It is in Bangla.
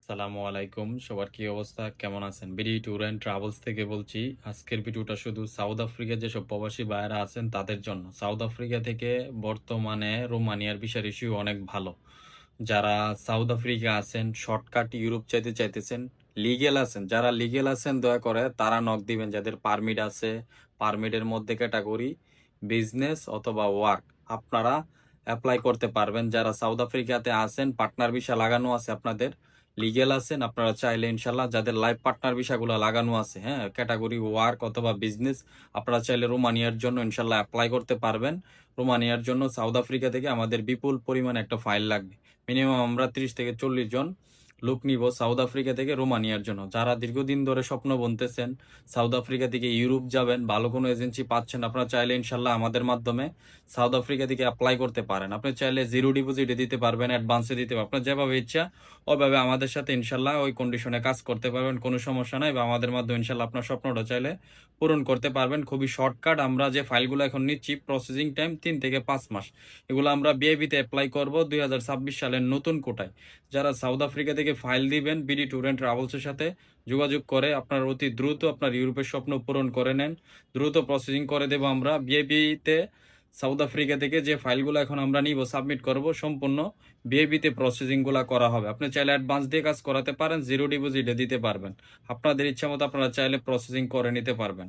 সালামু আলাইকুম। সবার কি অবস্থা? কেমন আছেন? বিডি ট্যুর অ্যান্ড ট্রাভেলস থেকে বলছি। আজকের ভিডিওটা শুধু সাউথ আফ্রিকার যেসব প্রবাসী ভাইয়েরা আছেন তাদের জন্য। সাউথ আফ্রিকা থেকে বর্তমানে রোমানিয়ার ভিসা রেশিও অনেক ভালো। যারা সাউথ আফ্রিকা আছেন, শর্টকাট ইউরোপ যাইতে চাইতেছেন, লিগ্যাল আছেন, যারা লিগ্যাল আছেন দয়া করে তারা নক দিবেন। যাদের পারমিট আছে, পারমিটের মধ্যে ক্যাটাগরি বিজনেস অথবা ওয়ার্ক আপনারা এপ্লাই করতে পারবেন। যারা সাউথ আফ্রিকাতে আছেন, পার্টনার ভিসা লাগানো আছে আপনাদের, লিগ্যাল আছেন, আপনারা চাইলে ইনশাল্লাহ যাদের লাইফ পার্টনার ভিসাগুলো লাগানো আছে, হ্যাঁ, ক্যাটাগরি ওয়ার্ক অথবা বিজনেস, আপনারা চাইলে রোমানিয়ার জন্য ইনশাল্লাহ অ্যাপ্লাই করতে পারবেন। রোমানিয়ার জন্য সাউথ আফ্রিকা থেকে আমাদের বিপুল পরিমাণে একটা ফাইল লাগবে। মিনিমাম আমরা 30 থেকে 40 জন লোক নিব সাউথ আফ্রিকা থেকে রোমানিয়ার জন্য। যারা দীর্ঘদিন ধরে স্বপ্ন বুনতেছেন সাউথ আফ্রিকা থেকে ইউরোপ যাবেন, ভালো কোনো এজেন্সি পাচ্ছেন, আপনারা চাইলে ইনশাল্লাহ আমাদের মাধ্যমে সাউথ আফ্রিকা থেকে অ্যাপ্লাই করতে পারেন। আপনি চাইলে জিরো ডিপোজিটে দিতে পারবেন, অ্যাডভান্সে দিতে পারবেন, আপনার যেভাবে ইচ্ছা ওইভাবে আমাদের সাথে ইনশাল্লাহ ওই কন্ডিশনে কাজ করতে পারবেন, কোনো সমস্যা নাই। বা আমাদের মাধ্যমে ইনশাল্লাহ আপনার স্বপ্নটা চাইলে পূরণ করতে পারবেন। খুবই শর্টকাট। আমরা যে ফাইলগুলো এখন নিচ্ছি প্রসেসিং টাইম 3 থেকে 5 মাস। এগুলো আমরা বিআইবিতে অ্যাপ্লাই করব 2026 সালের নতুন কোটায়। যারা সাউথ আফ্রিকা থেকে ফাইল দিবেন বিডি ট্যুর অ্যান্ড ট্রাভেলসের সাথে যোগাযোগ করে আপনার অতি দ্রুত আপনার ইউরোপের স্বপ্ন পূরণ করে নেন। দ্রুত প্রসেসিং করে দেব আমরা বিআইবিতে। সাউথ আফ্রিকা থেকে যে ফাইলগুলো এখন আমরা নিব, সাবমিট করব, সম্পূর্ণ বিআইবিতে প্রসেসিংগুলো করা হবে। আপনি চাইলে অ্যাডভান্স দিয়ে কাজ করাতে পারেন, জিরো ডিপোজিটে দিতে পারবেন। আপনাদের ইচ্ছা মতো আপনারা চাইলে প্রসেসিং করে নিতে পারবেন।